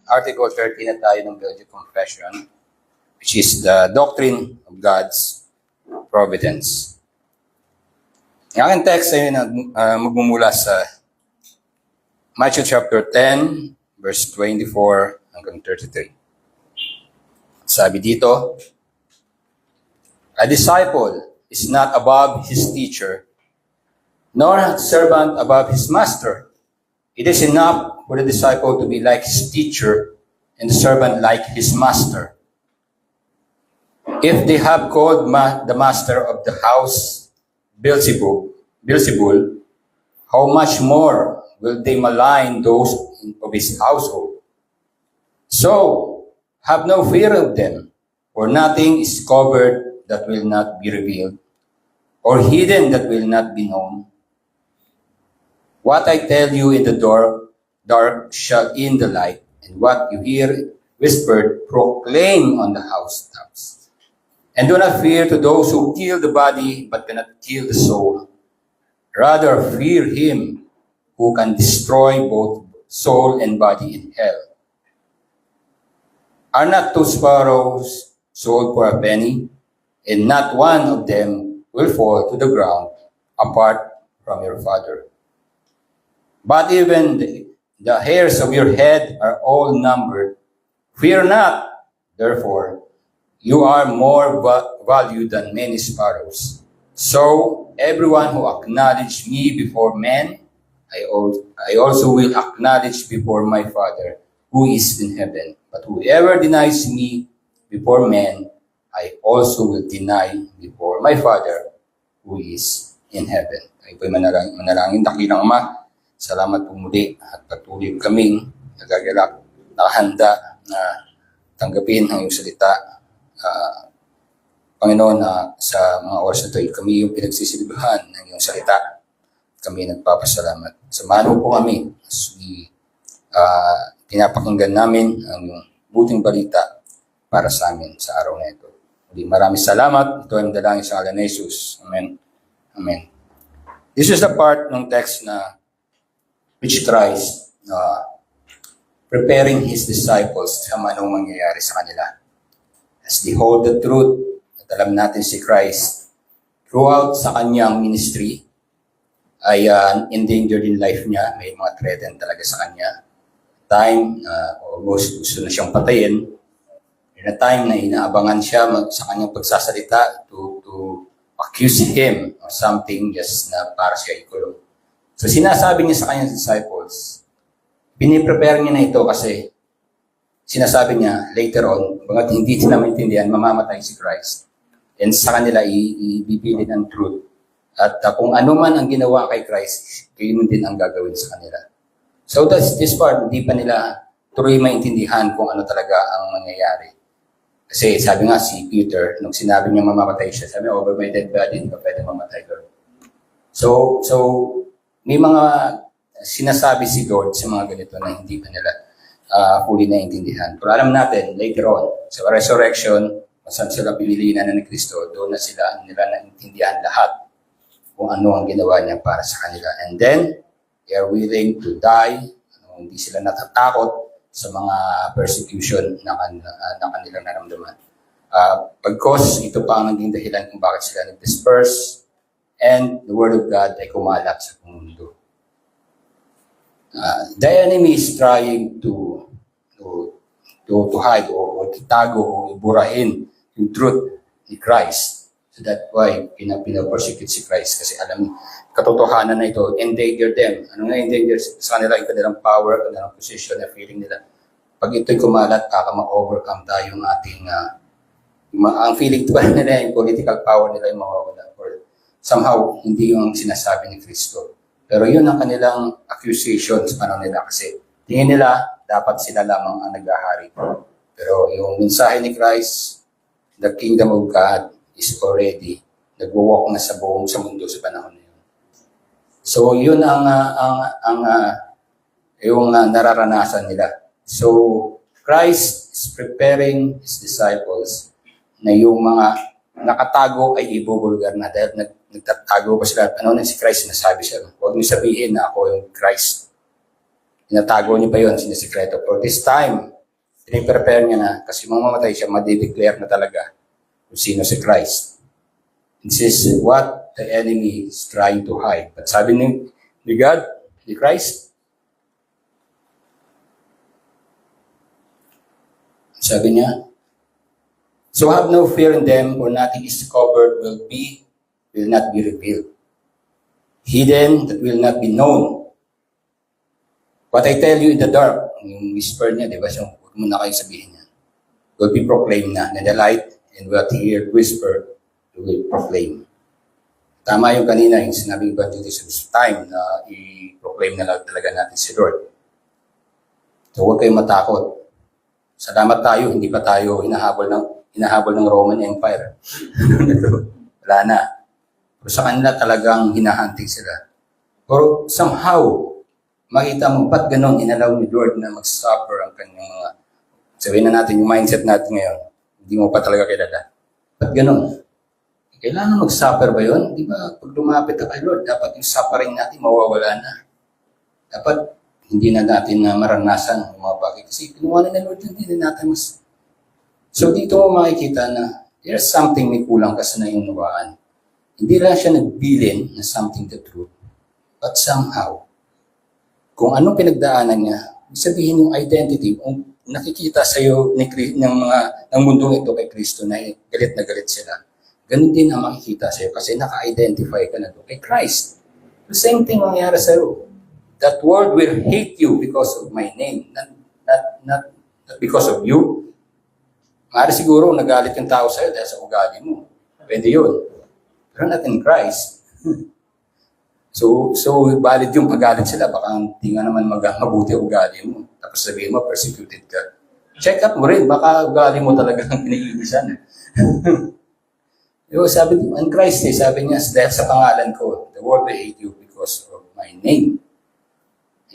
Article 13 na tayo ng Belgian Confession, which is the doctrine of God's providence. Ang aking text ay magmumula sa Matthew chapter 10, verse 24 hanggang 33. Sabi dito, "A disciple is not above his teacher, nor a servant above his master. It is enough for the disciple to be like his teacher and the servant like his master. If they have called the master of the house Beelzebul, how much more will they malign those of his household? So, have no fear of them, for nothing is covered that will not be revealed, or hidden that will not be known. What I tell you in the dark shall in the light, and what you hear whispered proclaim on the housetops. And do not fear to those who kill the body, but cannot kill the soul. Rather fear him who can destroy both soul and body in hell. Are not two sparrows sold for a penny, and not one of them will fall to the ground apart from your Father? But even the hairs of your head are all numbered. Fear not, therefore, you are more valued than many sparrows. So, everyone who acknowledges me before men, I also will acknowledge before my Father who is in heaven. But whoever denies me before men, I also will deny before my Father who is in heaven." Tayo po'y manalangin. Dakilang Ama, salamat po muli at patuloy kaming nagagalak, nakahanda na tanggapin ang iyong salita. Panginoon, sa mga oras na ito, kami yung pinagsisilbihan ng iyong salita. Kami nagpapasalamat. Samahan mo po kami as pinapakinggan namin ang iyong buting balita para sa amin sa araw na ito. Maraming salamat. Ito ay dalangin sa ngalan ni Jesus. Amen. Amen. This is the part ng text na which tries preparing his disciples sa anong mangyayari sa kanila. As they hold the truth, at alam natin si Christ, throughout sa kanyang ministry, ay endangered in life niya. May mga threaten talaga sa kanya. Time, almost gusto na siyang patayin. In a time na inaabangan siya sa kanyang pagsasalita to accuse him of something just na para siya ikulong. So sinasabi niya sa kanyang disciples, piniprepare niya na ito kasi sinasabi niya later on, bagat hindi sila maintindihan, mamamatay si Christ. And sa kanila, ibibilin ang truth. At kung ano man ang ginawa kay Christ, yun din ang gagawin sa kanila. So this part, hindi pa nila tuloy maintindihan kung ano talaga ang mangyayari. Kasi sabi nga si Peter, nung sinabi niya mamamatay siya, sabi niya, over my dead body, hindi ka pwede mamatay, Lord. So, may mga sinasabi si Lord sa mga ganito na hindi pa nila fully naiintindihan. Pero alam natin, later on, sa resurrection, saan sila pinilinan ni Kristo, doon na nila naiintindihan lahat kung ano ang ginawa niya para sa kanila. And then, they are willing to die. Hindi sila natatakot sa mga persecution na kanilang naramdaman. Pagkos, ito pa ang naging dahilan kung bakit sila nag-disperse and the Word of God ay kumalat sa mundo. The enemy is trying to hide or itago o iburahin yung truth ni Christ. So that's why pinapersecute si Christ kasi alam katotohanan na ito, endanger them. Ano nga endanger sa kanila? Yung kanilang power, kanilang position, na feeling nila. Pag ito'y kumalat, ma-overcome tayo yung ating, ang feeling ba nila, yung political power nila yung mawawala. Or somehow, hindi yung sinasabi ni Kristo. Pero yun ang kanilang accusation sa panahon nila kasi tingin nila, dapat sila lamang ang naghahari. Pero yung mensahe ni Christ, the kingdom of God is already nagwo-walk na sa buong sa mundo sa panahon na yun. So yun yung nararanasan nila. So Christ is preparing His disciples na yung mga nakatago ay ibubulgar na dahil nagtatago pa sila. Ano na si Christ sinasabi siya? Huwag niyo sabihin na ako yung Christ. Tinatago niyo pa yun, sinisikreto. For this time, Piniprepare niya na kasi mamamatay siya, madideclare na talaga kung sino si Christ. This is what the enemy is trying to hide. But sabi ni God, ni Christ, sabi niya, so have no fear in them, for nothing is covered will not be revealed. Hidden that will not be known. What I tell you in the dark, yung whisper niya, di ba? So, huwag mo na kayo sabihin niya. Will be proclaimed na the light, and what he heard whisper, will proclaim. Tama yung kanina, yung sinabi ko dito sa time na i-proclaim na lang talaga natin si Lord. So huwag kayong matakot. Salamat tayo, hindi pa tayo hinahabol ng Roman Empire. Wala na. Pero sa kanila talagang hinahunting sila. Pero somehow, makita mo, ba't ganon inalaw ni Lord na mag-suffer ang kanyang mga, sabihin na natin yung mindset natin ngayon, hindi mo pa talaga kilala. Ba't ganon? Kailangan mag-suffer ba yun? Di ba, pag lumapit na kay Lord, dapat yung suffering natin mawawala na. Dapat hindi na natin maranasan yung mga bagay. Kasi pinuha na Lord, hindi na natin mas. So dito mo makikita na there's something may kulang ka sa naiunawaan. Hindi lang siya nagbilin na something the truth. But somehow, kung anong pinagdaanan niya, sabihin yung identity, kung nakikita sa iyo ng mundong ito kay Kristo na galit sila. Ganun din ang makikita sa iyo kasi naka-identify ka na doon kay Christ. The same thing mangyari sa iyo. That world will hate you because of my name, not because of you. Maaari siguro nagalit yung tao sa iyo dahil sa ugali mo. Pwede yun. Pero not in Christ. So valid yung pagalit sila. Baka hindi nga naman mabuti ang ugali mo. Tapos sabihin mo, persecuted ka. Check up mo rin. Baka ugali mo talaga ang iniibisan. Sabi in Christ, sabi niya, dahil sa pangalan ko, the world will hate you because of my name.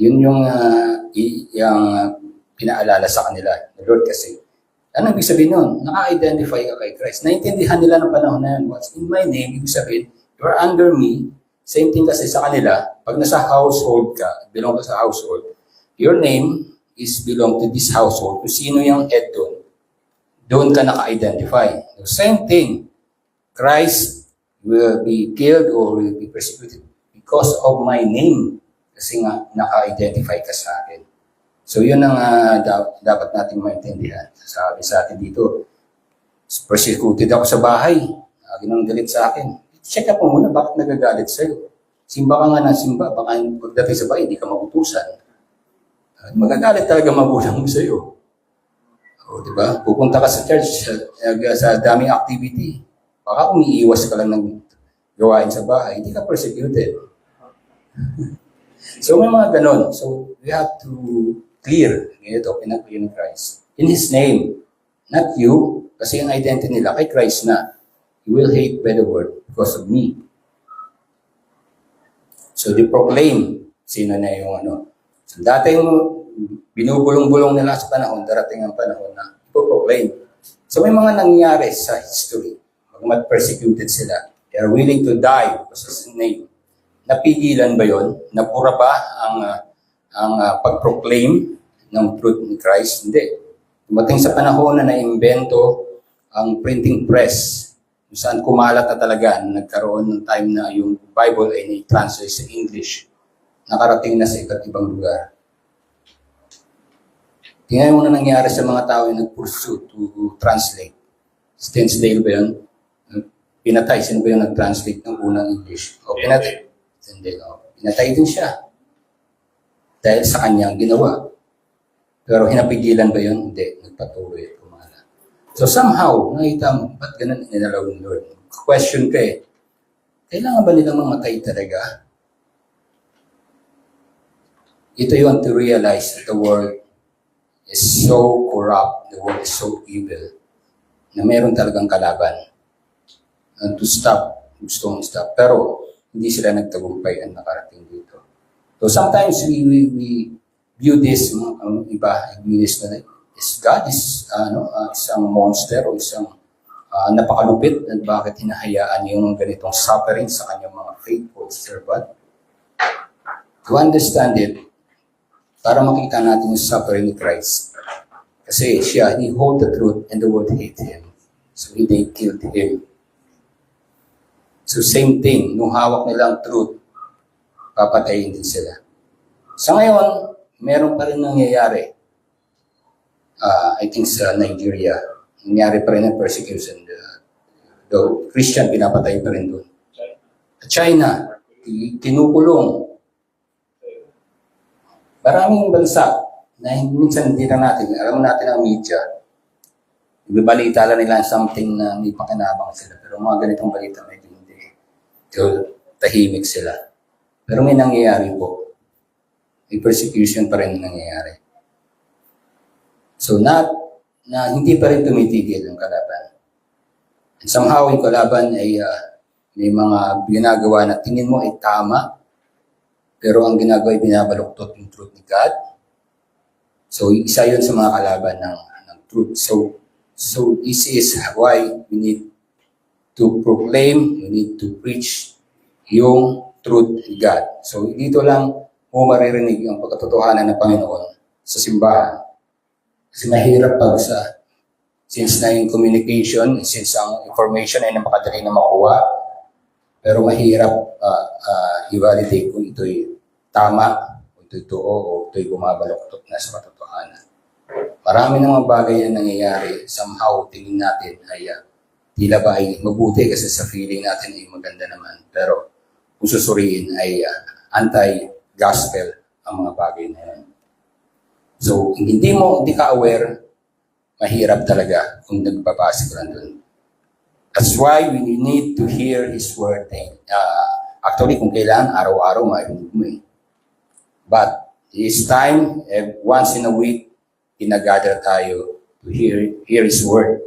Yun yung pinaalala sa kanila, the Lord kasi. Ano ibig sabihin nun? Naka-identify ka kay Christ. Naintindihan nila ng panahon na yun. What's in my name, ibig sabihin, you are under me. Same thing kasi sa kanila, pag nasa household ka, belong ka sa household, your name is belong to this household. Kung sino yung head doon ka naka-identify. So same thing, Christ will be killed or will be persecuted because of my name. Kasi nga, naka-identify ka sa akin. So yun ang dapat nating maintindihan. Sabi sa atin dito, persecuted ako sa bahay. Ginang galit sa akin. Check up mo muna, bakit nagagalit sa'yo? Simba ka nga ng simba, baka pagdating sa bahay, hindi ka mautusan. Magagalit talaga magulang mo sa'yo. O, diba? Pupunta ka sa church, sa daming activity. Baka umiiwas ka lang ng gawain sa bahay, hindi ka persecuted. So may mga ganon. So we have to clear ito, pinag-clear ni Christ. In His name, not you, kasi yung identity nila kay Christ na. You will hate by the word because of me. So they proclaim, sino na yung ano. So dating binubulong-bulong nila sa panahon, darating ang panahon na ipoproclaim. So may mga nangyari sa history. Mag-persecuted sila. They are willing to die because of His name. Napigilan ba yon? Napura ba ang pag-proclaim ng truth ni Christ? Hindi. Dumating sa panahon na naimbento ang printing press, kung saan kumalat na talaga, nagkaroon ng time na yung Bible ay na-translate sa English. Nakarating na sa iba't ibang lugar. Tingnan mo na nangyari sa mga tao yung nag-pursue to translate. Stinsdale ba yun? Pinatay. Sino ba yung nag-translate ng unang English? O pinatay. Pinatay din siya dahil sa kanyang ginawa. Pero hinapigilan ba yun? Hindi. Nagpatuloy at kumala. So somehow, nakita mo, ba't ganun inalaw ng Lord? Question ka kailangan ba nilang mamatay talaga? Ito yun to realize that the world is so corrupt, the world is so evil, na meron talagang kalaban. And to stop, gusto mong stop. Pero, hindi sila nagtagumpay ang nakarating dito. So sometimes we view this, iba, view this na God is isang monster o isang napakalupit at bakit hinahayaan yung ganitong suffering sa kanyang mga faithful servant. To understand it, para makita natin yung suffering ni Christ. Kasi siya, he hold the truth and the world hate him. So they killed him. So same thing, nung hawak nila ang truth, papatayin din sila. Sa ngayon, meron pa rin nangyayari. I think sa Nigeria, nangyari pa rin ang persecution. Though Christian, pinapatay pa rin doon. China, kinukulong. Maraming bansa na minsan hindi na natin, alam natin ang media. Ibabalita lang nila something na may pakinabang sila. Pero mga ganitong balita, medyo hindi. So, tahimik sila. Pero may nangyayari po. May persecution pa rin nangyayari. So, na hindi pa rin tumitigil ang kalaban. And somehow, yung kalaban ay may mga ginagawa na tingin mo ay tama, pero ang ginagawa ay binabaluktot yung truth ni God. So, isa yun sa mga kalaban ng truth. So this is why we need to proclaim, we need to preach yung truth ni God. So, dito lang mo maririnig ang pagkatotohanan ng Panginoon sa simbahan. Kasi mahirap since na yung communication, since ang information ay napakadali na makuha, pero mahirap i-validate kung ito'y tama, kung ito'y totoo, o ito'y bumabaluktot na sa katotohanan. Marami ng mga bagay na nangyayari, somehow tingin natin ay tila ba ay mabuti kasi sa feeling natin ay maganda naman. Pero kung susuriin ay anti-gospel ang mga bagay na yan. So, hindi ka aware, mahirap talaga kung nagbabasa ka lang doon. That's why we need to hear His word. Actually, kung kailangan, araw-araw marinig mo eh. But, this time, once in a week, ginagada tayo to hear His word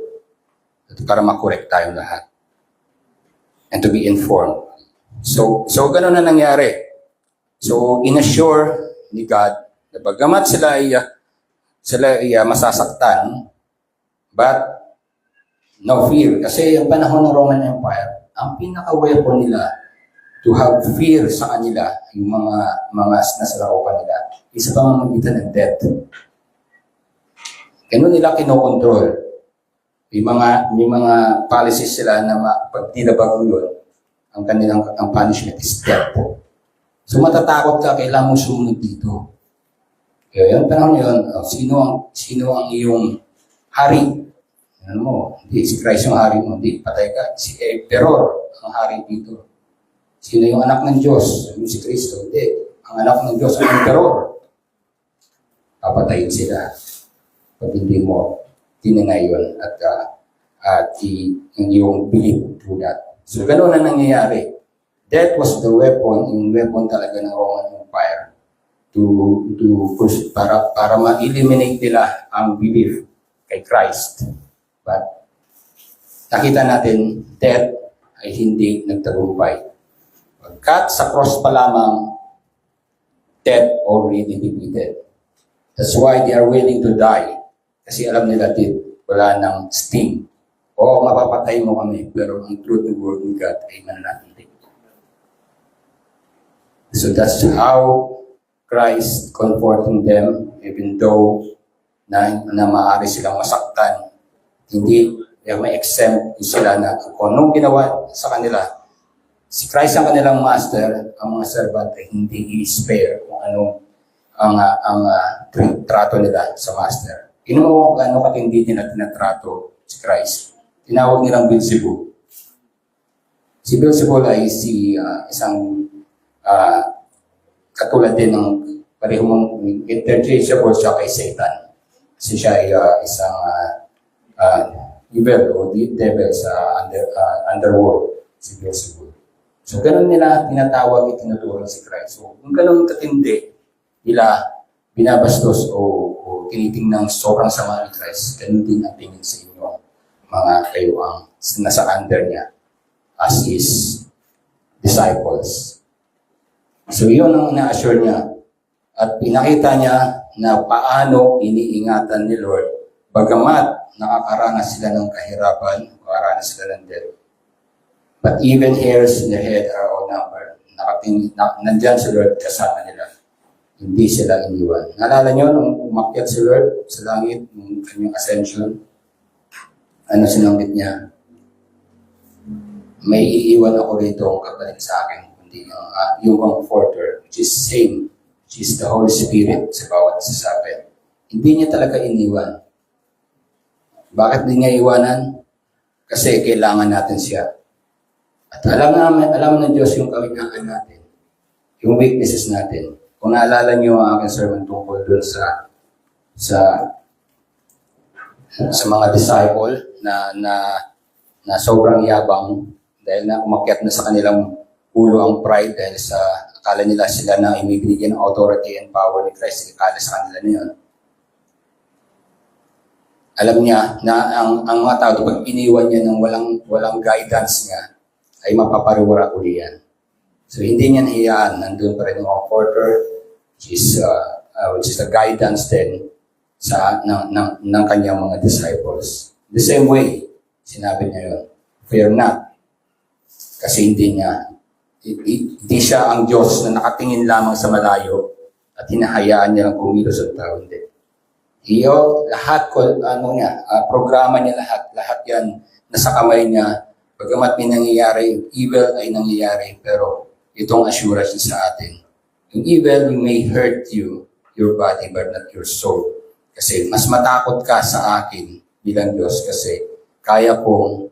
para makorek tayo lahat. And to be informed. So ganun na nangyari. So, inassure ni God na bagamat sila ay masasaktan, but no fear. Kasi yung panahon ng Roman Empire, ang pinaka-weapon nila to have fear sa kanila, yung mga nasalakupan nila, isa pamamagitan ng death. Ganun nila kinokontrol. May mga policies sila na pag tinabag mo yun, ang punishment is death. So matatakot ka, kailangan mo sumunod dito. Kaya yung panahon yun, sino ang iyong hari? Ano mo, hindi si Christ yung hari mo, hindi, patay ka. Si Emperor ang hari dito. Sino yung anak ng Diyos? Si Kristo, hindi. Ang anak ng Diyos, ang Emperor. Papatayin sila pag hindi mo tinangay yun at yung believe through that. So, gano'n na nangyayari. That was the weapon, yung weapon talaga ng Roman Empire para ma-eliminate nila ang belief kay Christ. But nakita natin, death ay hindi nagtagumpay. Pagkat sa cross pa lamang, death already defeated. That's why they are willing to die. Kasi alam nila wala ng sting. O mapapatay mo kami, pero ang truth ng word of God ay mananatili. So that's how Christ comforting them, even though na maaari silang masaktan. Hindi ma-exempt sila na kung anong ginawa sa kanila. Si Christ ang kanilang master, ang mga servant ay hindi i-spare kung ano ang trato nila sa master. Mo kung ano katindi nila tinatrato si Christ. Tinawag nilang Beelzebul. Si Beelzebul ay isang katulad din ng parehong interchangeable siya kay Satan. Kasi siya ay isang evil o devil sa underworld, si Beelzebul. So, ganun nila tinatawag at tinuturing si Christ. So, kung ganun katindi nila binabastos o tinitingnang sobrang sama ni Christ, ganun din ang tingin sa inyo, mga kayo ang nasa under niya as His disciples. So, yun ang na-assure niya. At pinakita niya na paano iniingatan ni Lord, bagamat nakakaranas sila ng kahirapan, nakakaranas sila ng death. But even hairs in their head are all numbered. Nandyan si Lord kasama nila. Hindi sila iniwan. Naalala nyo nung umakyat si Lord sa langit, nung kanyang ascension, ano sinanggit niya? May iiwan ako rito ang kapalit sa akin, kundi yung comforter, which is same, which is the Holy Spirit sa bawat isa sa atin. Hindi niya talaga iniwan. Bakit di niya iwanan? Kasi kailangan natin siya. At alam ng Diyos yung kawikaan natin, yung weaknesses natin. Kung naalala niyo ang aking sermon tungkol doon sa mga disciple na sobrang yabang dahil na umakyat na sa kanilang ulo ang pride dahil sa akala nila sila na ibibigyan ng authority and power ni Christ, akala sa kanila na yun. Alam niya na ang mga tao, pag iniwan niya ng walang guidance niya, ay mapapariwara uli yan. So hindi niya nahiyaan, nandun pa rin yung comforter, which is the guidance din ng kanyang mga disciples. The same way, sinabi niya yun, fear not. Kasi hindi siya ang Diyos na nakatingin lamang sa malayo at hinahayaan niya lang kumilos ang tao. Hindi. Lahat programa niya lahat yan nasa kamay niya. Bagamat may nangyayari, evil ay nangyayari, pero itong assurance sa atin. Yung evil may hurt your body, but not your soul. Kasi mas matakot ka sa akin bilang Diyos kasi kaya kong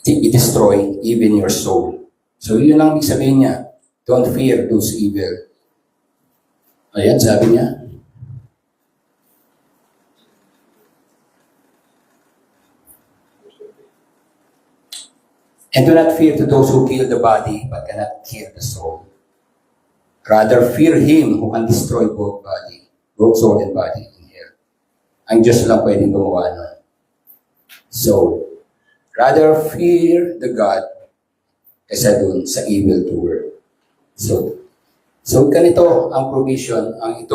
i-destroy even your soul. So yun ang ibig sabihin niya. Don't fear those evil. Ayan, sabi niya. And do not fear to those who kill the body, but cannot kill the soul. Rather, fear Him who can destroy both soul and body in hell. Ang Diyos lang pwedeng gumawa nun. So, rather fear the God kaysa dun sa evildoer. So ganito ang provision, ang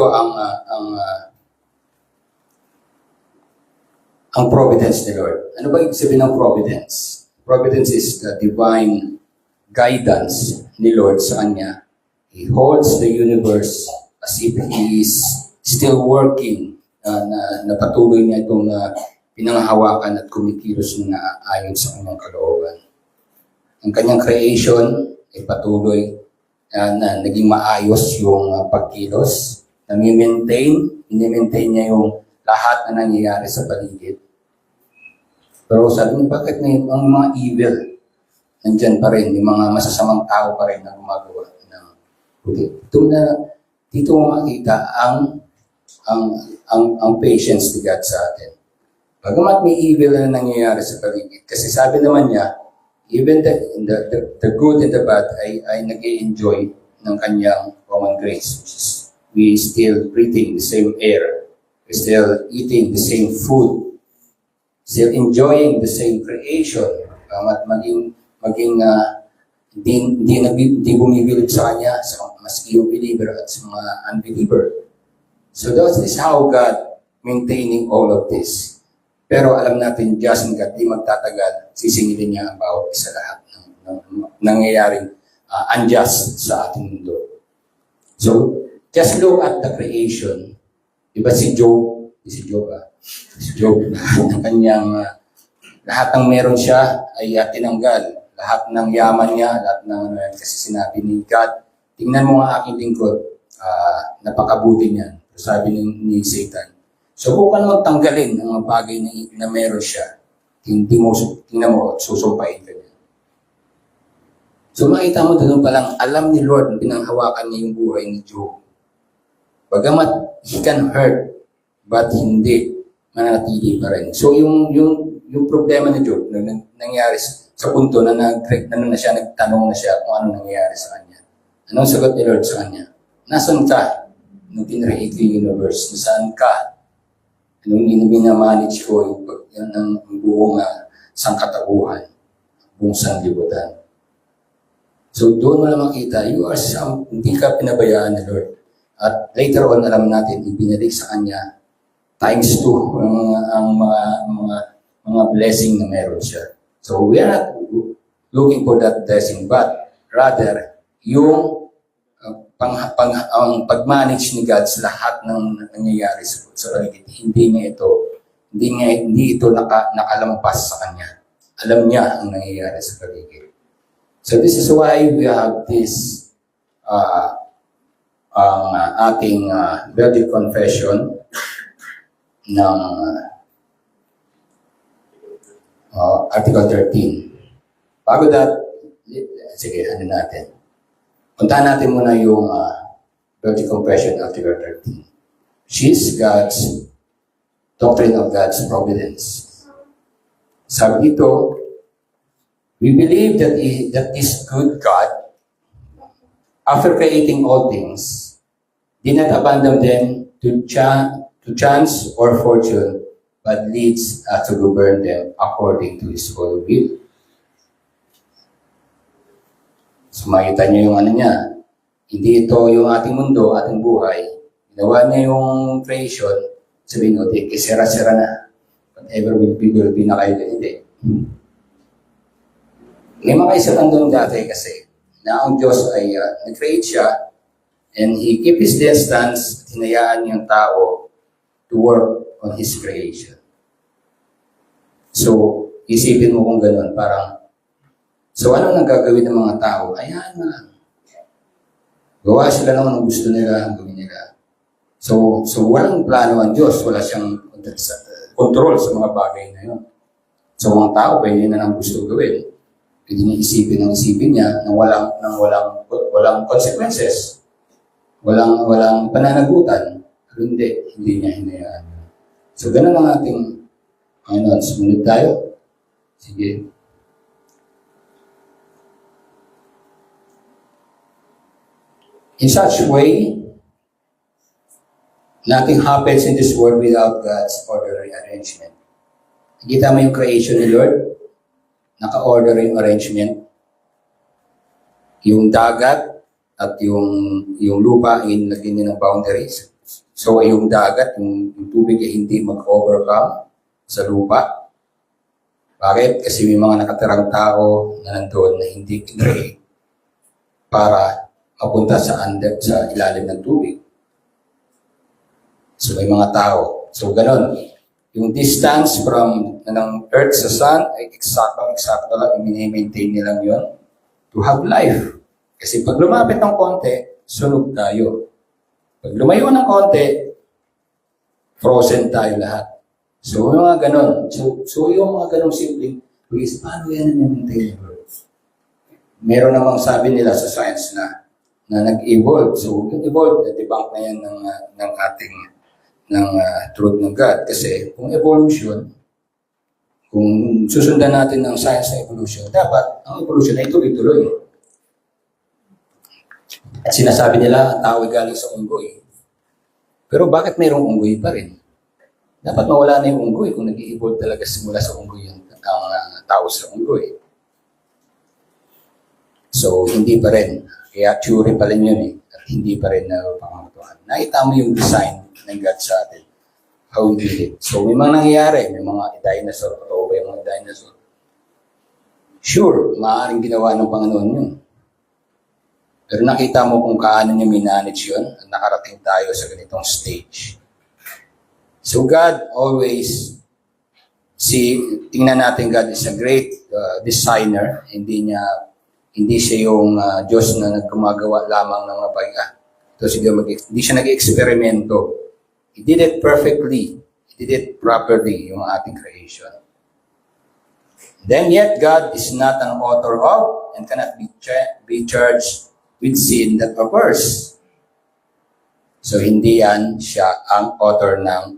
providence ni Lord. Ano ba ibig sabihin ng providence? Providence is the divine guidance ni Lord sa Kanya. He holds the universe as if He is still working, na patuloy niya itong pinanghahawakan at kumikilos na ayon sa kanyang kalooban. Ang kanyang creation ay patuloy na naging maayos yung pagkilos, ini-maintain niya yung lahat na nangyayari sa paligid. Pero sabi niya, bakit ang mga evil nandyan pa rin, yung mga masasamang tao pa rin na gumagawa ng puti. Dito mo makita ang patience ni God sa atin. Bagamat may evil na nangyayari sa paligid, kasi sabi naman niya, even the good and the bad ay nag-i-enjoy ng kanyang common grace, which is we still breathing the same air, we still eating the same food, still enjoying the same creation, maging di bumibilib sa kanya, maski yung believer at sa mga unbeliever. So that is how God maintaining all of this. Pero alam natin, just God, di magtatagal, sisingilin niya ang bawat isa lahat ng nangyayaring unjust sa ating mundo. So, just look at the creation. Diba si Job, ang kanyang, lahat ng meron siya ay tinanggal. Lahat ng yaman niya, lahat ng kasi sinabi ni God, tingnan mo ang aking lingkod, napakabuti niyan. Sabi ni Satan. So, kung ka naman tanggalin ang mga bagay na meron siya, tingnan mo, susumpain ka niya. So, makita mo doon palang alam ni Lord na pinanghawakan niya yung buhay ni Job. Bagamat he can hurt, but hindi mananatili pa rin. So, yung problema ni Job na nangyari sa punto na nagtanong na siya kung ano nangyayari sa kanya. Anong sagot ni Lord sa kanya? Nasaan ka? Nung tinreate ko yung universe, nasaan ka? Nung minamanage ko yung buong sangkatauhan, buong sanglibutan. So doon mo lang makita, hindi ka pinabayaan ni Lord. At later on, alam natin, ibinalik sa Kanya times 2 ang mga blessing na meron siya. So we are not looking for that blessing, but rather, yung ang pag-manage ni God sa lahat ng nangyayari sa paligid. Hindi ito nakalampas sa kanya. Alam niya ang nangyayari sa paligid. So this is why we have this ang ating verdict confession ng Article 13. Bago sige, natin. Puntahan natin muna yung verdict confession Article 13. Which is God's doctrine of God's providence. Sabi dito, we believe that this good God, after creating all things, did not abandon them to chance or fortune, but leads us to govern them according to His holy will. So makita niyo yung niya. Hindi ito yung ating mundo, ating buhay. Ginawa niya yung creation, sabihin ko, sira-sira na. Whatever will be na kayo. Hindi. May mga isipan doon dati kasi na ang Diyos ay nag-create siya and He keep His distance at hinayaan niyang tao to work on His creation. So, isipin mo kung gano'n, parang, so anong nagagawin ng mga tao? Ayan mo lang. Gawa sila naman ang gusto nila, gawin nila. So walang plano ang Diyos, wala siyang control sa mga bagay na yun. So mga tao, pwede na lang gusto gawin. Pwede niya isipin niya na walang consequences. Walang pananagutan. Pero hindi niya hinayaan. So ganun ang ating sumunod tayo. Sige. In such way, nothing happens in this world without God's orderly arrangement. Nakita mo yung creation ni Lord? Naka-order yung arrangement. Yung dagat at yung lupa, inilagyan niya ng boundaries. So yung dagat, yung tubig ay hindi mag-overcome sa lupa. Bakit? Kasi may mga nakatirang tao na nandoon na hindi kinreate para mapunta sa ilalim ng tubig. So may mga tao. So ganon. Yung distance from ng Earth sa Sun ay eksakto lang, i-maintain nilang yun to have life. Kasi pag lumapit ng konti, sunog tayo. Pag lumayo ng konti, frozen tayo lahat. So yung mga ganon. So yung mga ganong simple, please, paano yan na-maintain yung Earth? Meron namang sabi nila sa science na nag-evolve. So yung evolve, debunk na yan ng ating truth ng God. Kasi kung evolution, kung susundan natin ng science na evolution, dapat ang evolution ay tuloy-tuloy. At sinasabi nila, ang tao ay galing sa unggoy. Pero bakit mayroong unggoy pa rin? Dapat mawala na yung unggoy kung nag-evolve talaga simula sa unggoy ang tao sa unggoy. So, hindi pa rin. Kaya theory pa rin yun eh. At hindi pa rin na pangamutuhan. Nakita mo yung design ng God sa atin. How we did it. So, may mga nangyayari. May mga dinosaur. Totoo ba yung mga dinosaur? Sure, maaaring ginawa ng Panginoon yun. Pero nakita mo kung kaano niya minanage yun at nakarating tayo sa ganitong stage. So God always, tingnan natin, God is a great designer. Hindi siya yung Diyos na gumagawa lamang ng mga bagay. Hindi siya nag-eksperimento. He did it perfectly. He did it properly, yung ating creation. Then yet God is not an author of and cannot be charged with sin that occurs. So hindi yan siya ang author ng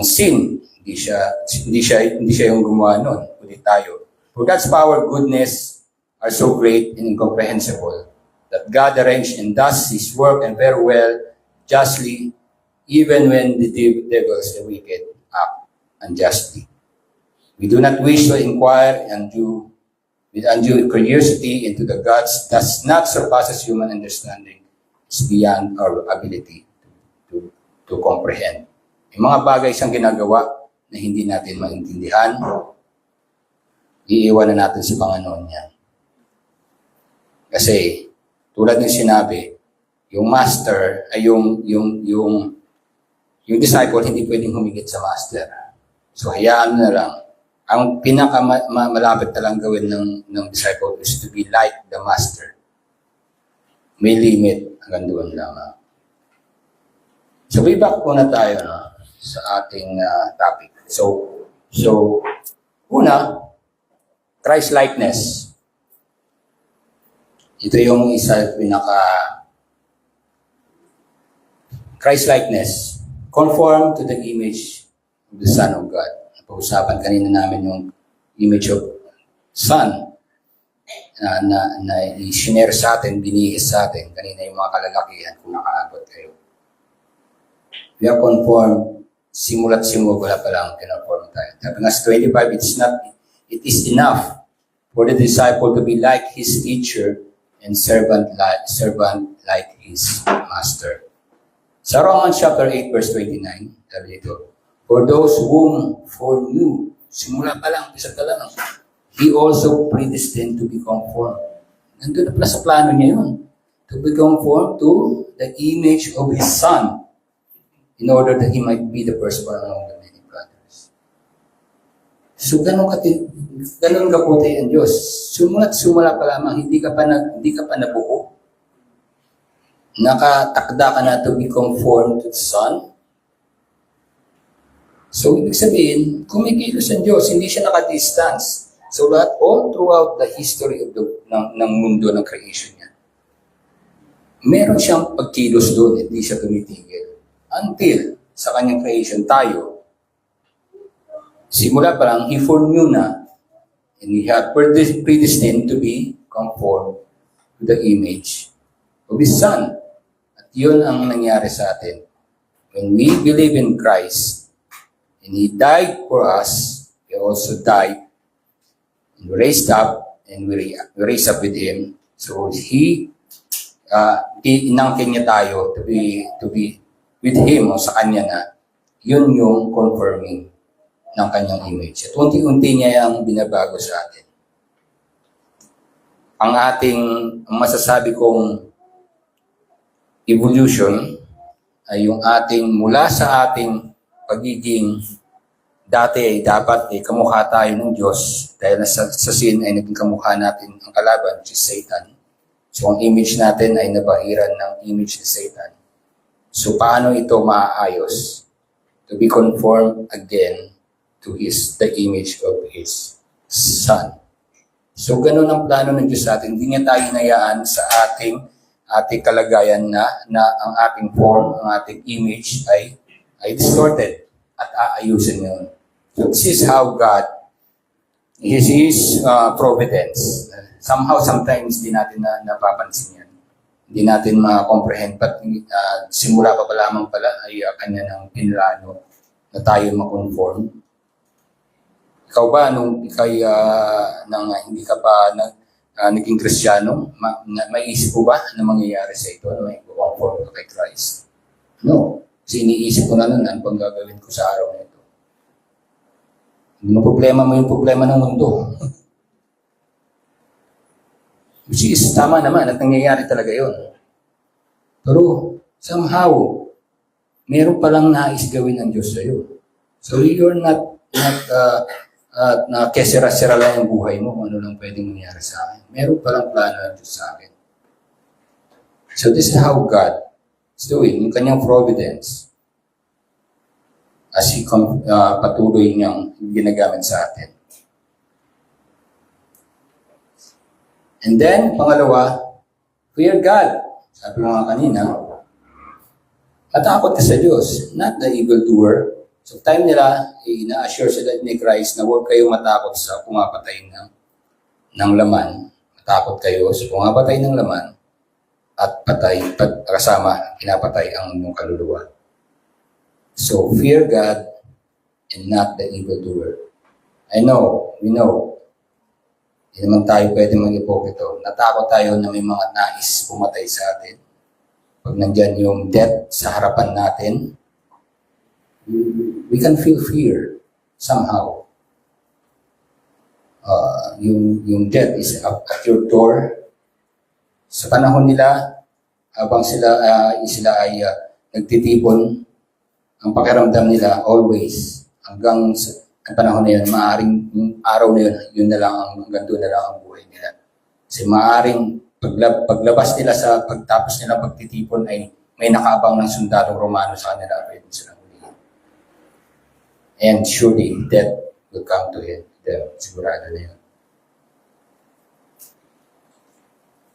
sin. Hindi siya yung gumawa nun, kundi tayo. For God's power, goodness are so great and incomprehensible that God arranged and does His work and very well, justly, even when the devils, the wicked, act unjustly. We do not wish to inquire with undue curiosity into the gods does not surpasses human understanding. It's beyond our ability to comprehend. May mga bagay siyang ginagawa na hindi natin maintindihan. Iiwanan natin sa Panginoon yan. Kasi tulad ng sinabi, yung master, ay yung disciple hindi pwedeng humigit sa master. So hayaan na lang. Ang pinakamalapit na lang gawin ng disciple is to be like the master. May limit hanggang doon lamang. So way back muna tayo sa ating topic. So una, Christ-likeness. Ito yung isa Christ-likeness. Conform to the image of the Son of God. Pag-usapan kanina namin yung image of Son na i-share sa atin, binihis sa atin. Kanina yung mga kalalakihan kung nakaabot kayo. We are conformed, simula't simula pa lang, conform tayo. Sabi nga sa 25, it is enough for the disciple to be like his teacher and servant like his master. Sa Romans chapter 8, verse 29, sabi dito, for those whom foreknew, simula pa lang, isa pa lang, he also predestined to be conformed. Nandun na pala sa plano niya yun. To be conformed to the image of his Son, in order that he might be the firstborn among the many brothers. So, ganun kaputi ang Diyos. Sumula pa lamang, hindi ka pa nabuo. Nakatakda ka na to be conformed to the Son. So, ibig sabihin, kumikilos ang Diyos, hindi siya naka-distance. So, all throughout the history of ng mundo, ng creation niya, meron siyang pagkilos doon, hindi siya tumitigil. Until sa kanyang creation, tayo, simula pa lang, he foreknew na, and we have predestined to be conformed to the image of His Son. At yun ang nangyari sa atin. When we believe in Christ, and He died for us, we also died, and we raised up, and we raised up with Him. So He, inangkin niya tayo to be with Him o sa Kanya na, yun yung confirming ng Kanyang image. At unti-unti niya yung binabago sa atin. Ang masasabi kong evolution ay yung mula sa ating pagiging dati dapat kamukha tayo ng Diyos dahil sa sin ay naging kamukha natin ang kalaban, which is Satan. So ang image natin ay nabahiran ng image ni Satan. So, paano ito maaayos? To be conformed again to the image of His Son. So, ganun ang plano ng Diyos sa atin. Hindi niya tayo hinayaan sa ating kalagayan na ang ating form, ang ating image ay distorted at aayusin yun. So, this is how God, His providence. Sometimes, di natin napapansin yan. Hindi natin ma-comprehend, but simula pa lamang pala ay kanya ng pinlano na tayo makonform. Ikaw ba, nung hindi ka pa naging Kristiyano, may isip mo ba na mangyayari sa ito na may conform ka kay Christ? No. Kasi iniisip ko na nun, ano pang gagawin ko sa araw na ito? Yung problema mo yung problema ng mundo. Which is, tama naman at nangyayari talaga yun. Pero, somehow, meron palang nais gawin ng Diyos sa'yo. So, you're not kesera-sera lang yung buhay mo kung ano lang pwedeng mangyari sa akin. Meron palang plano ng Diyos sa akin. So, this is how God is doing, yung kanyang providence as He patuloy niyang ginagamit sa atin. And then, pangalawa, fear God. Sabi mo nga kanina, matakot ka sa Diyos, not the evildoer. So, time nila, ina-assure sila ni Christ na huwag kayong matakot sa pumapatay ng laman. Matakot kayo sa pumapatay ng laman at kasama, pinapatay ang inyong kaluluwa. So, fear God and not the evildoer. We know, hindi naman tayo pwede mag-ipokrito. Natakot tayo na may mga nais pumatay sa atin. Pag nandyan yung death sa harapan natin, we can feel fear somehow. Yung death is at your door. Sa panahon nila, habang sila ay nagtitipon, ang pakiramdam nila always, hanggang sa ang panahon na yun, maaaring yung araw na yun, yun na lang, hanggang doon na lang ang buhay nila. Kasi maaaring paglabas nila sa pagtapos nila pagtitipon ay may nakaabang ng sundalong Romano sa kanila, pwede silang hulihin. And surely, death will come to them. Sigurado na yun.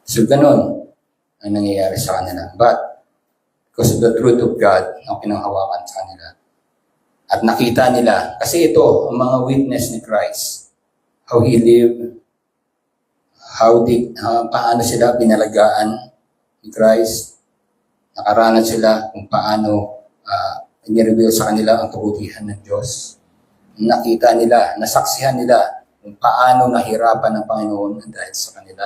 So, ganun ang nangyayari sa kanila. But, because of the truth of God, ang pinanghawakan sa kanila. At nakita nila, kasi ito, ang mga witness ni Christ, how He lived, paano sila binalagaan ni Christ, nakaranas sila kung paano i-reveal sa kanila ang kabutihan ng Diyos. Nakita nila, nasaksihan nila kung paano nahirapan ng Panginoon dahil sa kanila.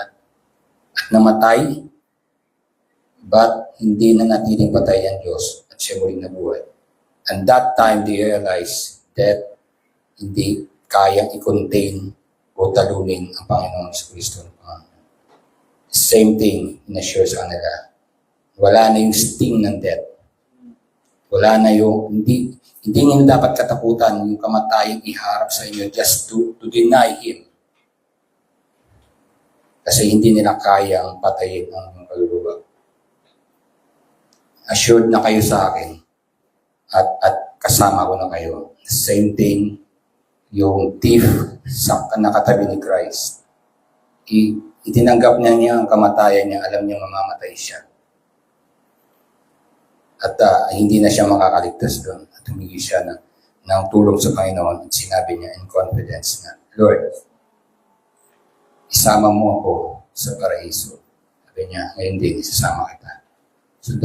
At namatay, but hindi na natiling patay ang Diyos at siya muling nabuhay. And that time, they realized that hindi kayang i-contain o talunin ang Panginoon sa Kristo. Same thing, in-assure sa kanila. Wala na yung sting ng death. Wala na yung, hindi nyo dapat katakutan yung kamatayang iharap sa inyo just to deny Him. Kasi hindi nila kayang patayin ang kaluluwa. Assured na kayo sa akin at kasama ko na kayo. Same thing, yung thief sa nakatabi ni Christ. Itinanggap niya ang kamatayan niya, alam niya mamamatay siya. At hindi na siya makakaligtas doon. At humingi siya ng tulong sa Panginoon at sinabi niya in confidence na, Lord, isama mo ako sa paraiso. Sabi niya, ngayon din, isasama kita. So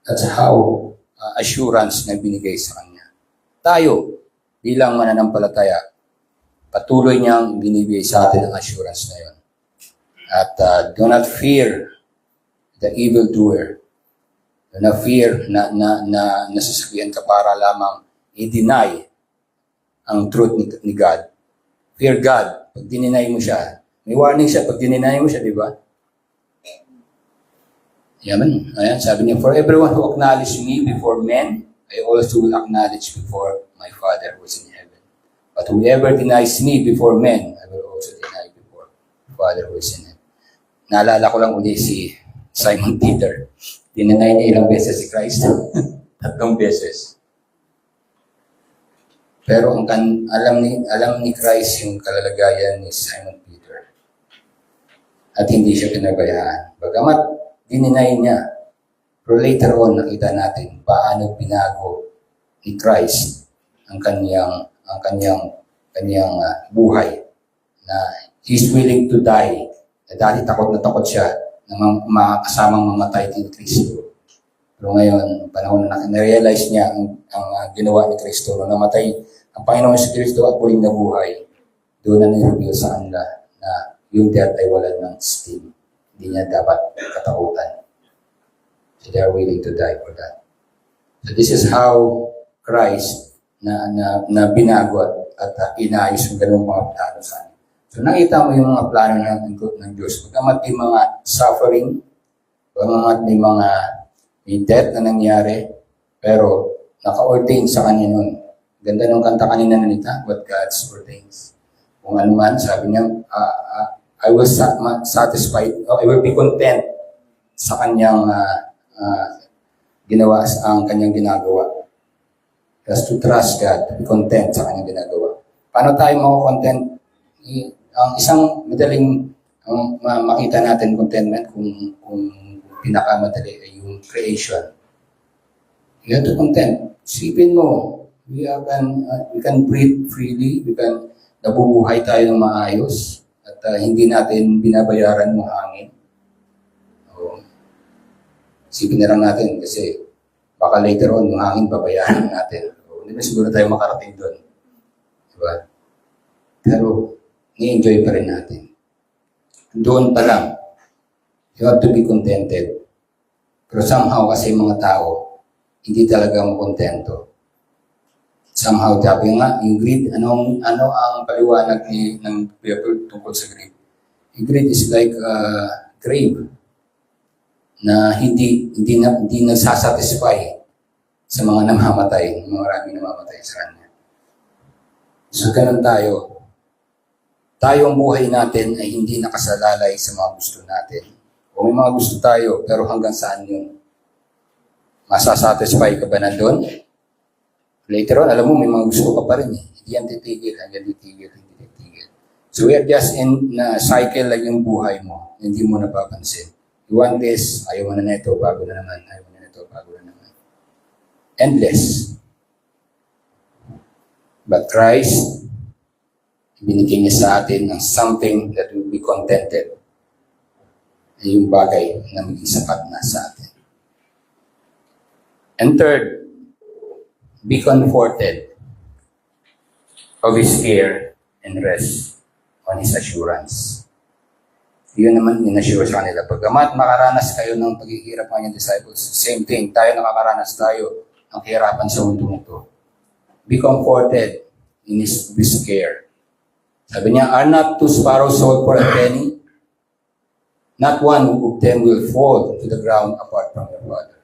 that's how assurance na binigay sa kanya. Tayo, bilang mananampalataya, patuloy niyang binibigay sa atin ang assurance na yun. At do not fear the evildoer. Do not fear na nasasabihan ka para lamang i-deny ang truth ni God. Fear God. Pag dininay mo siya, may warning siya pag dininay mo siya, di ba? Ayan, sabi niya, for everyone who acknowledges me before men, I also will acknowledge before my Father who is in heaven. But whoever denies me before men, I will also deny before the Father who is in heaven. Naalala ko lang uli si Simon Peter. Dinanay niya ilang beses si Christ? 3 beses. Pero alam ni Christ yung kalalagayan ni Simon Peter. At hindi siya pinabayaan. Bagamat dininay niya, pero later on nakita natin paano binago ni Christ ang kanyang buhay, na He's willing to die. Dahil takot na takot siya na makasamang mamatay kay Kristo. Pero ngayon, panahon na na-realize niya ang ginawa ni Kristo, na namatay ang Panginoon si Kristo at muling nabuhay, doon na ni-reveal sa kanila na yung death ay wala ng sting. Hindi niya dapat katakutan. So they are willing to die for that. So this is how Christ na binago at inayos yung ganung mga plano sa amin. So nakita mo yung mga plano ng Diyos. Pagkamat may mga suffering, pagkamat may death na nangyari, pero naka-ordain sa kanya nun. Ganda nung kanta kanina nanita, what God's ordains. Kung ano man, sabi niya, I will I will be content sa kanyang ginawa, ang kanyang ginagawa. Just to trust God, to be content sa kanyang ginagawa. Paano tayo mako-content? Ang isang madaling makita natin contentment kung pinakamadali ay yung creation. You have to content. Isipin mo, we can breathe freely, nabubuhay tayo ng maayos, at hindi natin binabayaran ng hangin. Isipin na lang natin kasi baka later on yung hangin babayaran natin. Hindi na siguro tayo makarating doon. Diba? Pero ni-enjoy pa rin natin. Doon pa lang, you have to be contented. Pero somehow kasi mga tao, hindi talaga makontento. Somehow, sabi nga, yung greed, ano ang paliwanag ng Bible tungkol sa greed? Yung greed is like grave na hindi nagsasatisfy sa mga namamatay, maraming namamatay sa kanya. So ganun tayo. Tayo ang buhay natin ay hindi nakasalalay sa mga gusto natin. O may mga gusto tayo, pero hanggang saan yun? Masasatisfy ka ba na doon? Later on, alam mo, may mga gusto ka pa rin eh. Hindi yan titigil, hindi titigil. So we are just in na cycle lang yung buhay mo. Hindi mo napapansin. You want this, ayaw mo na nito, bago na naman. Ayaw mo na nito, bago na naman. Endless. But Christ, binigyan niya sa atin ng something that will be contented. Yung bagay na maging sapat na sa atin. And third, be comforted of His care and rest on His assurance. Yun naman in-assure sa kanila. Pagkamat makaranas kayo ng paghihirap ng kanyang disciples, same thing, tayo nakakaranas tayo ng kahirapan sa mundo nito. Be comforted in His care. Sabi niya, are not two sparrows sold for a penny? Not one of them will fall to the ground apart from your Father.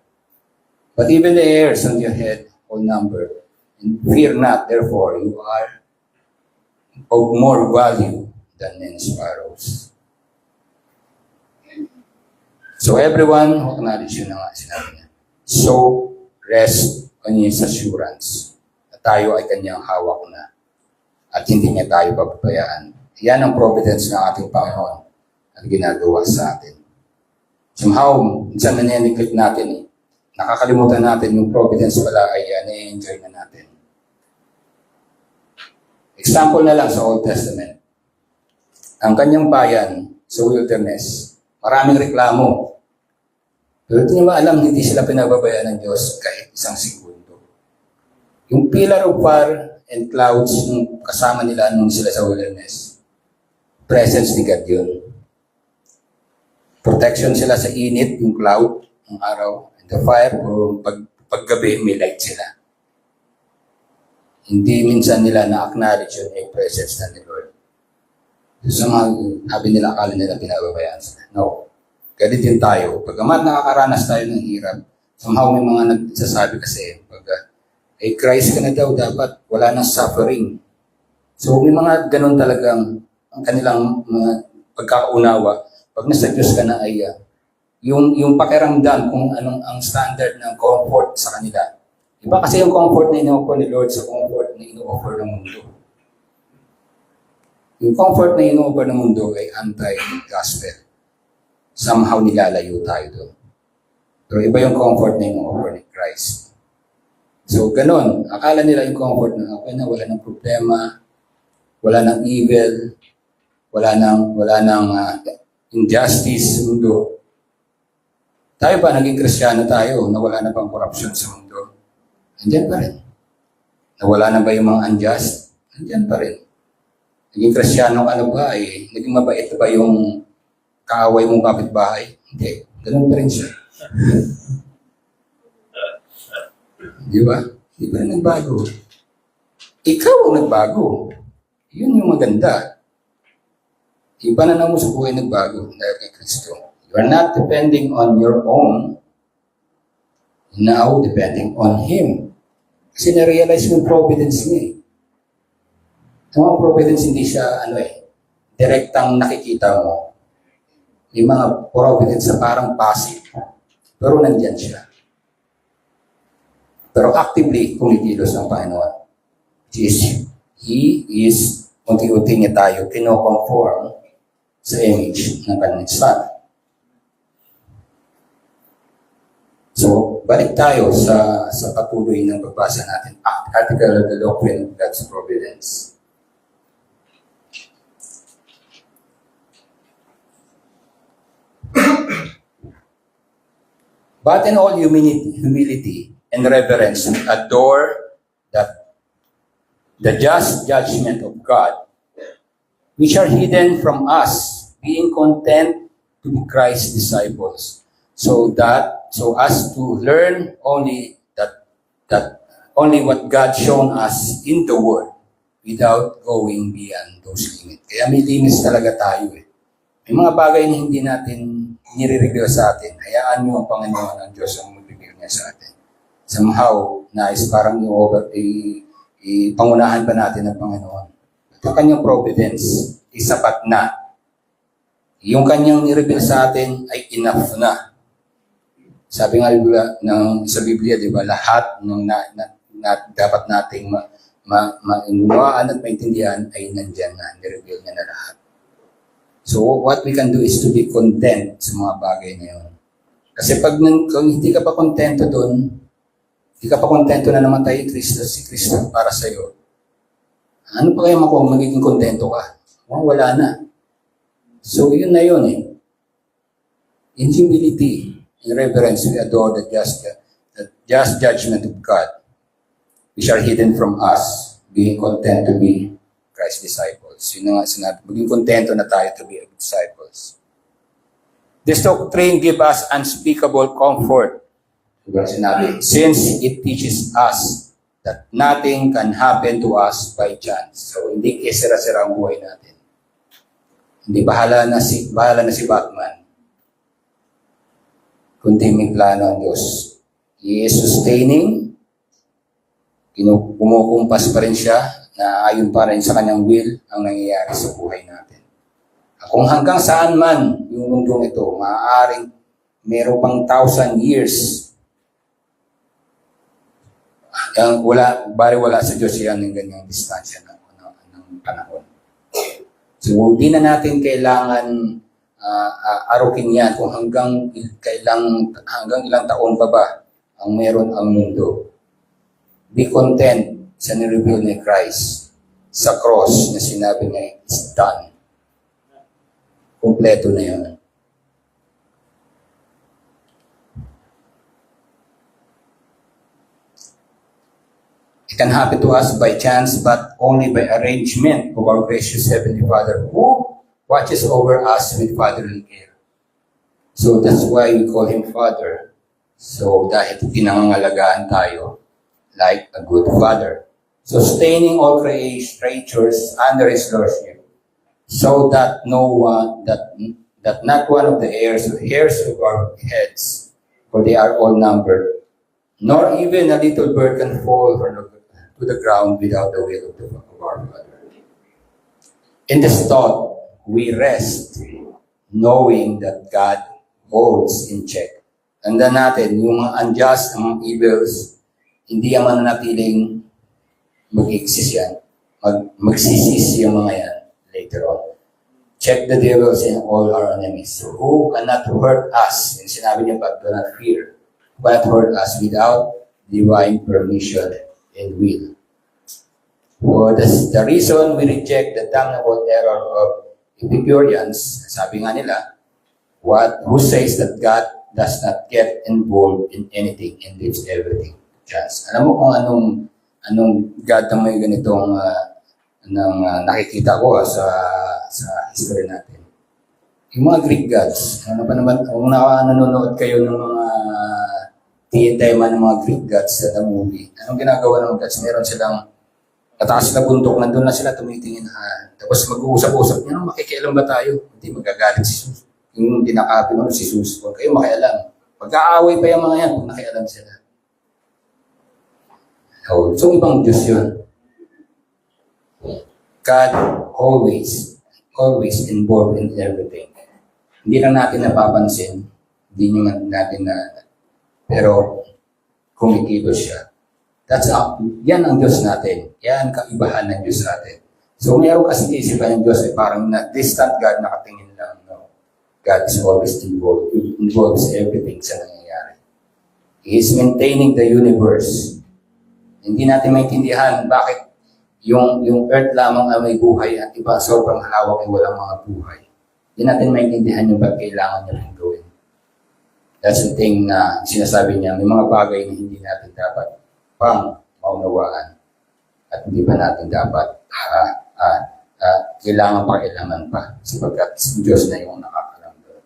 But even the hairs on your head all numbered. And fear not, therefore, you are of more value than many sparrows. So everyone who acknowledge yun na nga sinabi niya. So, rest on His assurance na tayo ay kanyang hawak na at hindi niya tayo papabayaan. Yan ang providence ng ating Panginoon at ginagawa sa atin. Somehow, minsan na-neglect natin eh. Nakakalimutan natin yung providence pala ay na-enjoy na natin. Example na lang sa Old Testament. Ang kanyang bayan sa wilderness, maraming reklamo. Pero hindi nyo alam, hindi sila pinababayaan ng Diyos kahit isang segundo. Yung pillar of fire and clouds nung kasama nila nung sila sa wilderness, presence ni God yun. Protection sila sa init, yung cloud, ng araw, and the fire, o paggabi, may light sila. Hindi minsan nila na-acknowledge yun yung presence na ni Lord. So mga sabi nila, akala nila pinababayaan sila. No. Ganit din tayo. Pagkamat nakakaranas tayo ng hirap, somehow may mga nagsasabi kasi, Christ ka na daw, dapat wala nang suffering. So may mga ganun talagang ang kanilang pagkakaunawa. Pag nasa Diyos ka na ay yung pakiramdam kung anong ang standard ng comfort sa kanila. Iba kasi yung comfort na ino-offer ni Lord sa comfort na ino-offer ng mundo. Yung comfort na ino-offer ng mundo ay anti-gospel. Somehow nilalayo tayo doon. Pero iba yung comfort na ino-offer ni Christ. So, ganun. Akala nila yung comfort na okay na, wala ng problema, wala ng evil, wala ng injustice sa mundo. Tayo ba, naging Kristiyano tayo, na wala na pang korupsyon sa mundo? Andiyan pa rin. Nawala na ba yung mga unjust? Andiyan pa rin. Naging Kristiyano ka na ba? Naging mabait ba yung kaaway mong kapitbahay? Hindi. Ganun pa rin siya. Di ba? Di ba nagbago? Ikaw ang nagbago. Yun yung maganda. Iba na mo sa buhay nagbago dahil kay Kristo. You are not depending on your own. Now, depending on Him. Kasi na-realize mo yung providence niya eh. Ang mga providence hindi siya, direktang nakikita mo. Yung mga providence na parang passive. Pero nandyan siya. Pero actively, kumikilos ang Panginoon. He is, unti-unti niya tayo, kino-conform sa image ng kanyang Son. So, balik tayo sa patuloy ng pagbasa natin. Article of the Doctrine of God's Providence. But in all humility and reverence, adore the just judgment of God, which are hidden from us, being content to be Christ's disciples, so as to learn only that only what God shown us in the Word, without going beyond those limits. Kaya may limits talaga tayo eh. May mga bagay na hindi natin nire-reveal sa atin. Hayaan niyo ang Panginoon ang Diyos ang mag-reveal niya sa atin. Somehow, nais parang ipangunahan pa natin ng Panginoon. At ang kanyang providence, isapat na. Yung kanyang ni-reveal sa atin ay enough na. Sabi nga sa Biblia, di ba, lahat ng dapat nating maunawaan at maintindihan ay nandyan na, ni-reveal niya na lahat. So what we can do is to be content sa mga bagay na yun. Kasi kung hindi ka pa kontento doon, hindi ka pa kontento na namatay si Kristo para sa iyo, ano pa kaya magiging kontento ka? Wala na. So yun na yun eh. In humility, in reverence, we adore the just judgment of God, which are hidden from us, being content to be Christ's disciples. Yun na nga sinabi, maging kontento na tayo to be disciples. This doctrine gives us unspeakable comfort. Diba sinabi, since it teaches us that nothing can happen to us by chance. So hindi kisira-sira ang buhay natin. Hindi bahala na si Batman. Kundi may plano ang Diyos. He is sustaining. Kumukumpas pa rin siya na ayon pa rin sa kanyang will ang nangyayari sa buhay natin. Kung hanggang saan man yung mundong ito, maaaring meron pang 1,000 years. Wala sa Diyos yan ng ganyang distansya ng panahon. So, hindi na natin kailangan arukin yan kung hanggang ilang taon pa ba ang meron ang mundo. Be content sa nireveal ni Christ sa cross na sinabi niya, it's done. Kompleto na yun. It can happen to us by chance, but only by arrangement of our gracious Heavenly Father who watches over us with fatherly care. So that's why we call Him Father. So dahil pinangangalagaan tayo like a good father. Sustaining all creatures under His lordship, so that that not one of the hairs of our heads, for they are all numbered, nor even a little bird can fall to the ground without the will of our Father. In this thought, we rest, knowing that God holds in check. Tandaan natin, yung mga unjust, ang mga evils, hindi ang mananatiling mag-exist yan. Magsisis yung mga yan later on. Check the devils and all our enemies. So who cannot hurt us? And sinabi niya, but do not fear. Who cannot hurt us without divine permission and will. For the reason we reject the damnable error of Epicureans, sabi nga nila, who says that God does not get involved in anything and leaves everything chance. Alam mo kung anong God na may ganitong nakikita ko sa history natin. Yung mga Greek gods, ano pa naman, kung nanonood kayo ng mga tiyentayman ng mga Greek gods sa movie, anong ginagawa ng gods? Meron silang kataas na bundok, nandun na sila tumitingin. Tapos mag-uusap-usap, makikialam ba tayo? Hindi magagalit si Jesus. Yung dinakapin mo si Jesus, huwag kayo makialam. Pag-aaway pa yung mga yan, kung nakialam sila. So ibang Diyos yun. God always involved in everything. Hindi lang natin napapansin, hindi natin pero kumikilos siya. Yan ang Diyos natin. Yan kaibahan ng Diyos natin. So mayroon kasi isipan ng Diyos parang distant God, nakatingin lang. No? God is always involved. He involves everything sa nangyayari. He is maintaining the universe. Hindi natin maintindihan bakit yung earth lamang ang may buhay at iba sobrang hawak ay walang mga buhay. Hindi natin maintindihan yung ba't kailangan niya rin gawin. That's the thing na sinasabi niya, may mga bagay na hindi natin dapat maunawaan at hindi pa natin dapat kailangan pa sapagkat Diyos na yung nakakalam doon.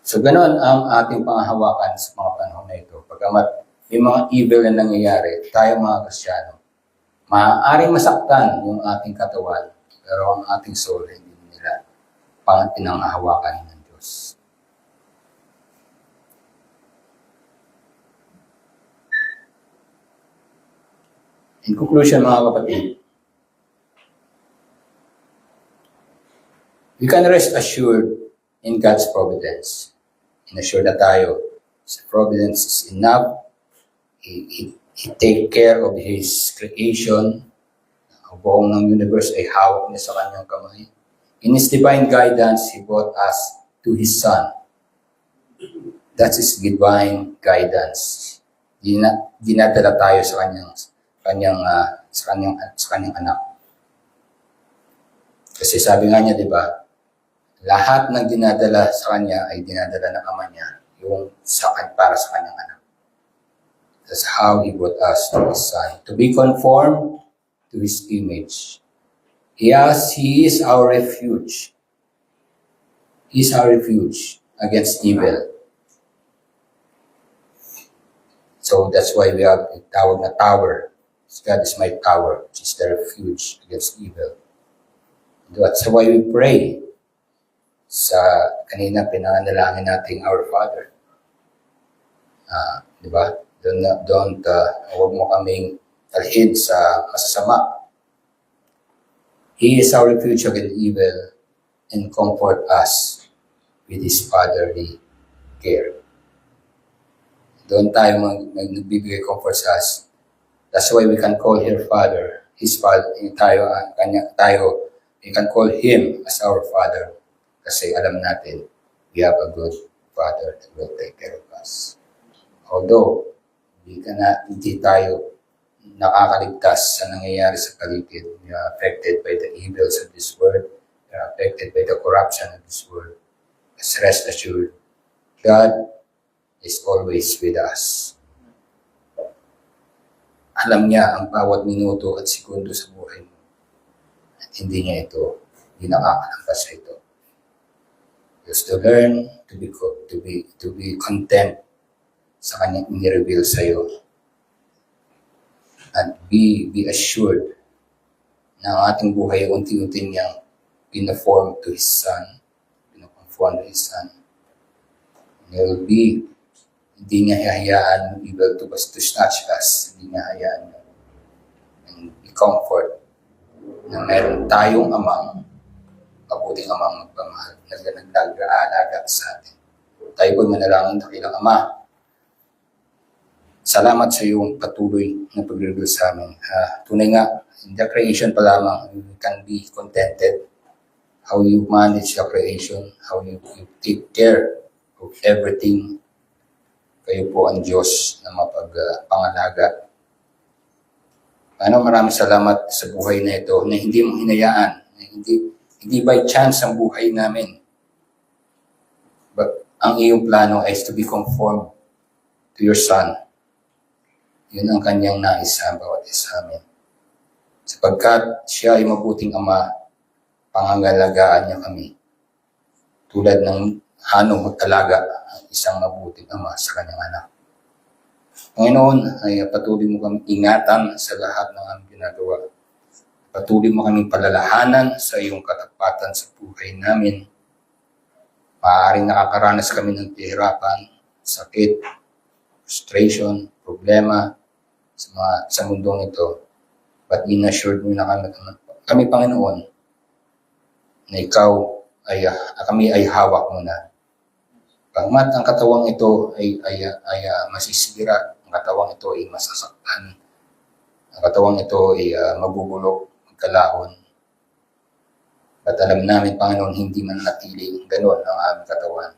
So ganoon ang ating panghahawakan sa mga panahon na ito. Pagkamat may mga evil na nangyayari, tayo mga Kristiyano, maaaring masaktan yung ating katawan, pero ang ating soul hindi nila pinanghahawakan ng Diyos. In conclusion, mga kapatid, we can rest assured in God's providence. Inassure na tayo sa providence is enough. He take care of His creation. Ang buong ng universe ay hawak niya sa kanyang kamay. In His divine guidance, He brought us to His Son. That's His divine guidance. Dinadala tayo sa kanyang anak. Kasi sabi nga niya, di ba, lahat ng dinadala sa kanya ay dinadala ng ama niya, yung para sa kanyang anak. That's how He brought us to His Son, to be conformed to His image. Yes, He is our refuge. He is our refuge against evil. So that's why we have a tawag na tower. God is my tower, which is the refuge against evil. That's why we pray sa kanina pinanalangin natin our Father. Di ba? Huwag mo kaming talhin sa masasama. He is our refuge against evil and comfort us with His fatherly care. Doon tayo nagbibigay comfort sa us. That's why we can call Him Father. His Father, we can call Him as our Father. Kasi alam natin, we have a good Father that will take care of us. Although, hindi tayo nakakaligtas sa nangyayari sa paligid. We are affected by the evils of this world. We are affected by the corruption of this world. But rest assured, God is always with us. Alam niya ang bawat minuto at segundo sa buhay mo. At hindi nakakalampas sa ito. Just to learn to be content sa kanyang i-reveal sa iyo. At be assured na ang ating buhay unti-unti niyang pinaform to His Son. Pinaconform to His Son. Hindi niya hahayaan yung evil to touch us. Hindi niya hayaan yun. And be comfort na meron tayong mabuting amang magpamahal na nag-aalaga sa atin. Tayo po'y manalangin, dakilang Ama. Salamat sa iyong patuloy na pag-reveal sa amin. Tunay nga, in the creation pa lamang, we can be contented. How you manage the creation, how you take care of everything. Kayo po ang Diyos na mapagpangalaga. Maraming salamat sa buhay na ito na hindi mo hinayaan, na hindi by chance ang buhay namin. But ang iyong plano is to be conformed to your Son. Yun ang kanyang nais sa bawat isa amin. Sapagkat siya ay mabuting Ama, pangangalagaan niya kami. Tulad ng hanong mag-alaga ang isang mabuting ama sa kanyang anak. Panginoon, ay patuloy mo kami ingatan sa lahat ng aming ginagawa. Patuloy mo kami palalahanan sa iyong katapatan sa buhay namin. Maaaring nakakaranas kami ng kahirapan, sakit, frustration, problema sa mundong ito. But in-assured mo na kami, Panginoon, na kami ay hawak mo na. Pagmat ang katawang ito ay masisira, ang katawang ito ay masasaktan, ang katawang ito ay mabubulok, magkalahon. At alam namin, Panginoon, hindi man natili ganoon ang aming katawan.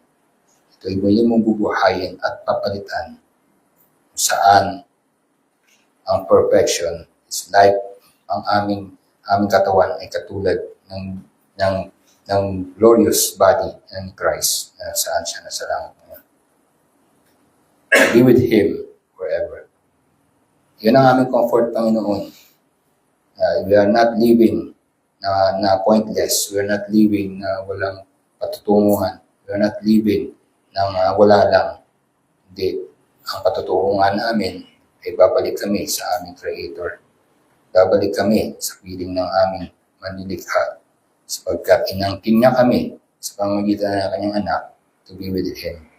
Ito ay muli mong bubuhayin at papalitan kung saan ang perfection is like ang aming katawan ay katulad ng glorious body in Christ saan siya nasa langit ngayon. Be with Him forever. Yun ang aming comfort, Panginoon. We are not living na pointless. We are not living na walang patutunguhan. We are not living na wala lang. Hindi. Ang patutunguhan namin ay babalik kami sa aming Creator. Babalik kami sa piling ng aming manlilikha. Sapagkat inangkin niya kami sa pamamagitan ng kanyang anak to be with him.